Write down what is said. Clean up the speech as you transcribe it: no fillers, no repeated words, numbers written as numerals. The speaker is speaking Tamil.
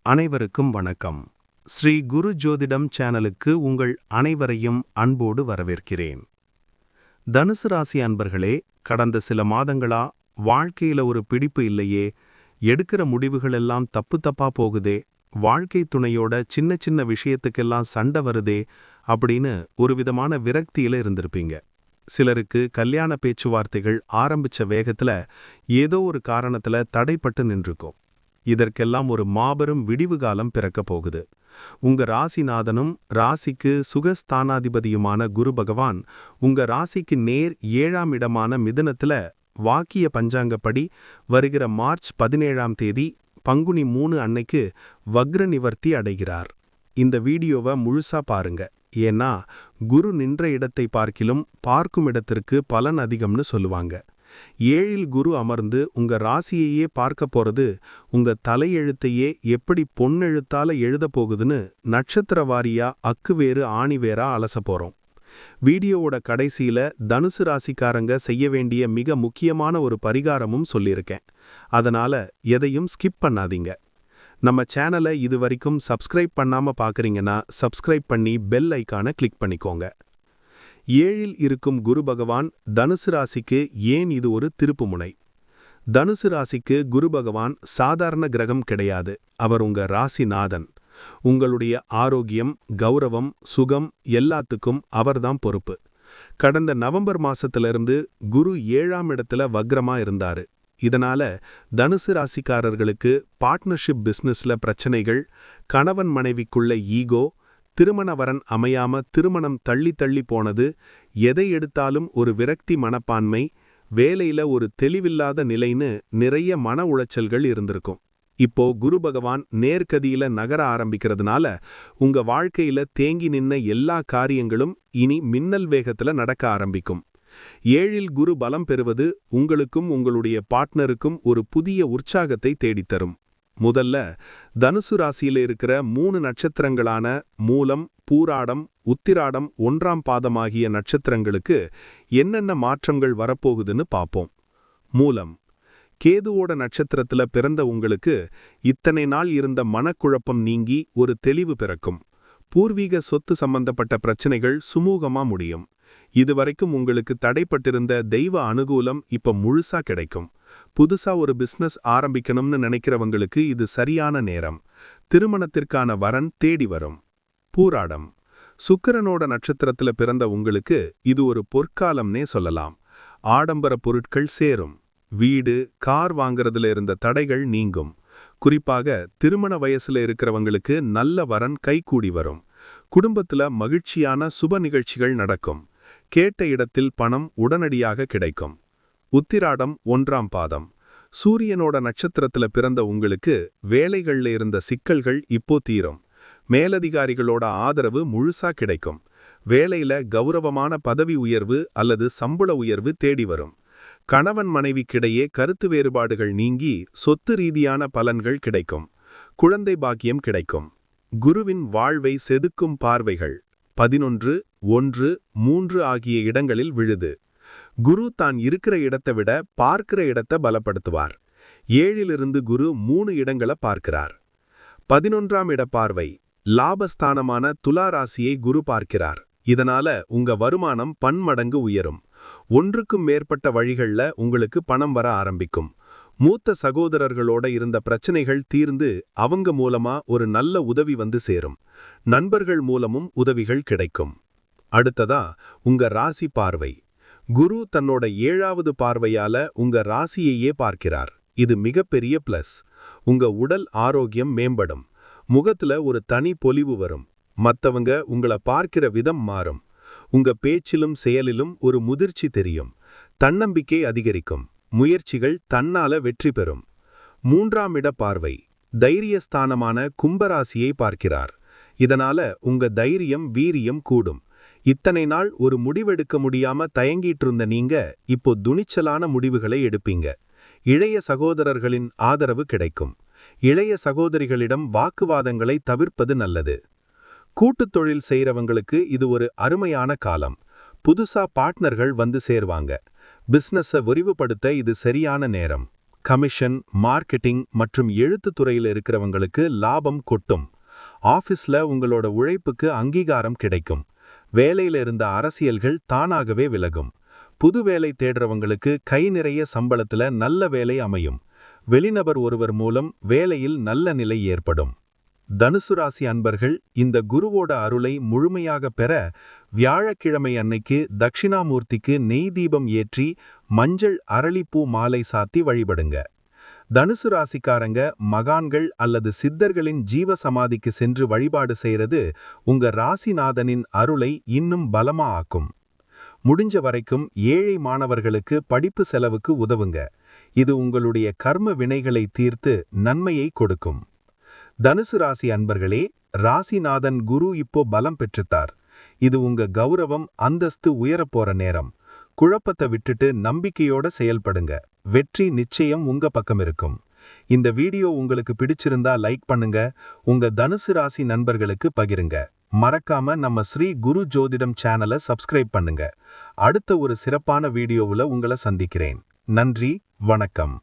அனைவருக்கும் வணக்கம். ஸ்ரீ குரு ஜோதிடம் சேனலுக்கு உங்கள் அனைவரையும் அன்போடு வரவேற்கிறேன். தனுசு ராசி அன்பர்களே, கடந்த சில மாதங்களா வாழ்க்கையில ஒரு பிடிப்பு இல்லையே, எடுக்கிற முடிவுகள் எல்லாம் தப்பு தப்பா போகுதே, வாழ்க்கை துணையோட சின்ன சின்ன விஷயத்துக்கெல்லாம் சண்டை வருதே அப்படின்னு ஒரு விதமான விரக்தியில இருந்திருப்பீங்க. சிலருக்கு கல்யாண பேச்சுவார்த்தைகள் ஆரம்பிச்ச வேகத்துல ஏதோ ஒரு காரணத்துல தடைப்பட்டு நின்றுக்கும். இதற்கெல்லாம் ஒரு மாபெரும் விடிவு காலம் பிறக்க போகுது. உங்க ராசிநாதனும் ராசிக்கு சுகஸ்தானாதிபதியுமான குரு பகவான் உங்க ராசிக்கு நேர் 7ஆம் இடமான மிதுனத்துல வாக்கிய பஞ்சாங்கப்படி வருகிற மார்ச் 17ஆம் தேதி பங்குனி 3 அன்னைக்கு வக்ர நிவர்த்தி அடைகிறார். இந்த வீடியோவை முழுசா பாருங்க. ஏன்னா குரு நின்ற இடத்தை பார்க்கிலும் பார்க்கும் இடத்திற்கு பலன் அதிகம்னு சொல்லுவாங்க. 7இல் குரு அமர்ந்து உங்க ராசியையே பார்க்க போறது உங்க தலையெழுத்தையே எப்படி பொன்னெழுத்தால எழுத போகுதுன்னு நட்சத்திர வாரியா அக்குவேறு ஆணிவேரா அலச போறோம். வீடியோவோட கடைசியில தனுசு ராசிக்காரங்க செய்ய வேண்டிய மிக முக்கியமான ஒரு பரிகாரமும் சொல்லியிருக்கேன். அதனால எதையும் ஸ்கிப் பண்ணாதீங்க. நம்ம சேனலை இது வரைக்கும் சப்ஸ்கிரைப் பண்ணாம பார்க்குறீங்கன்னா சப்ஸ்கிரைப் பண்ணி பெல் ஐக்கானை கிளிக் பண்ணிக்கோங்க. 7இல் இருக்கும் குரு பகவான் தனுசு ராசிக்கு ஏன் இது ஒரு திருப்புமுனை? தனுசு ராசிக்கு குரு பகவான் சாதாரண கிரகம் கிடையாது. அவர் உங்க ராசிநாதன். உங்களுடைய ஆரோக்கியம், கௌரவம், சுகம் எல்லாத்துக்கும் அவர்தான் பொறுப்பு. கடந்த நவம்பர் மாசத்திலிருந்து குரு 7ஆம் இடத்துல வக்ரமா இருந்தாரு. இதனால தனுசு ராசிக்காரர்களுக்கு பார்ட்னர்ஷிப் பிசினஸ்ல பிரச்சனைகள், கணவன் மனைவிக்குள்ள ஈகோ, திருமண வரன் அமையாம திருமணம் தள்ளி தள்ளி போனது, எதை எடுத்தாலும் ஒரு விரக்தி மனப்பான்மை, வேலையில ஒரு தெளிவில்லாத நிலைன்னு நிறைய மன உளைச்சல்கள் இருந்திருக்கும். இப்போ குரு பகவான் நேர்கதியில நகர ஆரம்பிக்கிறதுனால உங்க வாழ்க்கையில தேங்கி நின்ன எல்லா காரியங்களும் இனி மின்னல் வேகத்துல நடக்க ஆரம்பிக்கும். 7இல் குரு பலம் பெறுவது உங்களுக்கும் உங்களுடைய பார்ட்னருக்கும் ஒரு புதிய உற்சாகத்தை தேடித்தரும். முதல்ல தனுசு ராசியில இருக்கிற 3 நட்சத்திரங்களான மூலம், பூராடம், உத்திராடம் 1ஆம் பாதமாகிய நட்சத்திரங்களுக்கு என்னென்ன மாற்றங்கள் வரப்போகுதுன்னு பார்ப்போம். மூலம் கேதுவோட நட்சத்திரத்துல பிறந்த உங்களுக்கு இத்தனை நாள் இருந்த மனக்குழப்பம் நீங்கி ஒரு தெளிவு பிறக்கும். பூர்வீக சொத்து சம்பந்தப்பட்ட பிரச்சனைகள் சுமூகமா முடியும். இதுவரைக்கும் உங்களுக்கு தடைப்பட்டிருந்த தெய்வ அனுகூலம் இப்ப முழுசா கிடைக்கும். புதுசா ஒரு பிசினஸ் ஆரம்பிக்கணும்னு நினைக்கிறவங்களுக்கு இது சரியான நேரம். திருமணத்திற்கான வரன் தேடி வரும். பூராடம் சுக்கிரனோட நட்சத்திரத்துல பிறந்த உங்களுக்கு இது ஒரு பொற்காலம்னே சொல்லலாம். ஆடம்பர பொருட்கள் சேரும். வீடு, கார் வாங்கறதுல இருந்த தடைகள் நீங்கும். குறிப்பாக திருமண வயசுல இருக்கிறவங்களுக்கு நல்ல வரன் கைகூடி வரும். குடும்பத்துல மகிழ்ச்சியான சுப நிகழ்ச்சிகள் நடக்கும். கேட்ட இடத்தில் பணம் உடனடியாக கிடைக்கும். உத்திராடம் 1ஆம் பாதம் சூரியனோட நட்சத்திரத்துல பிறந்த உங்களுக்கு வேலைகள்ல இருந்த சிக்கல்கள் இப்போ தீரும். மேலதிகாரிகளோட ஆதரவு முழுசா கிடைக்கும். வேலையில கௌரவமான பதவி உயர்வு அல்லது சம்பள உயர்வு தேடி வரும். கணவன் மனைவிக்கிடையே கருத்து வேறுபாடுகள் நீங்கி சொத்து ரீதியான பலன்கள் கிடைக்கும். குழந்தை பாக்கியம் கிடைக்கும். குருவின் வாழ்வை செதுக்கும் பார்வைகள் 11, 1, 3 ஆகிய இடங்களில் விழுது. குரு தான் இருக்கிற இடத்தை விட பார்க்கிற இடத்தை பலப்படுத்துவார். 7இலிருந்து குரு 3 இடங்களை பார்க்கிறார். 11ஆம் இட பார்வை லாபஸ்தானமான துலா ராசியை குரு பார்க்கிறார். இதனால உங்க வருமானம் பன்மடங்கு உயரும். ஒன்றுக்கும் மேற்பட்ட வழிகள்ல உங்களுக்கு பணம் வர ஆரம்பிக்கும். மூத்த சகோதரர்களோட இருந்த பிரச்சனைகள் தீர்ந்து அவங்க மூலமா ஒரு நல்ல உதவி வந்து சேரும். நண்பர்கள் மூலமும் உதவிகள் கிடைக்கும். அடுத்ததா உங்க ராசி பார்வை. குரு தன்னோட 7ஆவது பார்வையால உங்க ராசியையே பார்க்கிறார். இது மிகப்பெரிய பிளஸ். உங்க உடல் ஆரோக்கியம் மேம்படும். முகத்துல ஒரு தனி பொலிவு வரும். மத்தவங்க உங்களை பார்க்கிற விதம் மாறும். உங்க பேச்சிலும் செயலிலும் ஒரு முதிர்ச்சி தெரியும். தன்னம்பிக்கை அதிகரிக்கும். முயற்சிகள் தன்னால வெற்றி பெறும். 3ஆம் இட பார்வை தைரியஸ்தானமான கும்பராசியை பார்க்கிறார். இதனால உங்க தைரியம், வீரியம் கூடும். இத்தனை நாள் ஒரு முடிவெடுக்க முடியாம தயங்கிட்டு இருந்த நீங்க இப்போ துணிச்சலான முடிவுகளை எடுப்பீங்க. இளைய சகோதரர்களின் ஆதரவு கிடைக்கும். இளைய சகோதரிகளிடம் வாக்குவாதங்களை தவிர்ப்பது நல்லது. கூட்டுத் தொழில் செய்யறவங்களுக்கு இது ஒரு அருமையான காலம். புதுசா பார்ட்னர்கள் வந்து சேர்வாங்க. பிசினஸை விரிவுபடுத்த இது சரியான நேரம். கமிஷன், மார்க்கெட்டிங் மற்றும் எழுத்துத் துறையில் இருக்கிறவங்களுக்கு லாபம் கொட்டும். ஆபீஸ்ல உங்களோட உழைப்புக்கு அங்கீகாரம் கிடைக்கும். வேலையில இருந்த அரசியல்கள் தானாகவே விலகும். புது வேலை தேடுறவங்களுக்கு கை நிறைய சம்பளத்துல நல்ல வேலை அமையும். வெளிநபர் ஒருவர் மூலம் வேலையில் நல்ல நிலை ஏற்படும். தனுசு ராசி அன்பர்கள் இந்த குருவோட அருளை முழுமையாக பெற வியாழக்கிழமை அன்னைக்கு தட்சிணாமூர்த்திக்கு நெய் தீபம் ஏற்றி மஞ்சள் அரளிப்பூ மாலை சாத்தி வழிபடுங்க. தனுசு ராசிக்காரங்க மகான்கள் அல்லது சித்தர்களின் ஜீவ சமாதிக்கு சென்று வழிபாடு செய்யறது உங்க ராசிநாதனின் அருளை இன்னும் பலமா ஆக்கும். முடிஞ்ச வரைக்கும் ஏழை மாணவர்களுக்கு படிப்பு செலவுக்கு உதவுங்க. இது உங்களுடைய கர்ம வினைகளை தீர்த்து நன்மையை கொடுக்கும். தனுசு ராசி அன்பர்களே, ராசிநாதன் குரு இப்போ பலம் பெற்றுத்தார். இது உங்க கௌரவம், அந்தஸ்து உயரப்போற நேரம். குழப்பத்தை விட்டுட்டு நம்பிக்கையோட செயல்படுங்க. வெற்றி நிச்சயம் உங்க பக்கம் இருக்கும். இந்த வீடியோ உங்களுக்கு பிடிச்சிருந்தா லைக் பண்ணுங்க. உங்க தனுசு ராசி நண்பர்களுக்கு பகிருங்க. மறக்காம நம்ம ஸ்ரீ குரு ஜோதிடம் சேனலை சப்ஸ்கிரைப் பண்ணுங்க. அடுத்த ஒரு சிறப்பான வீடியோவுல உங்களை சந்திக்கிறேன். நன்றி, வணக்கம்.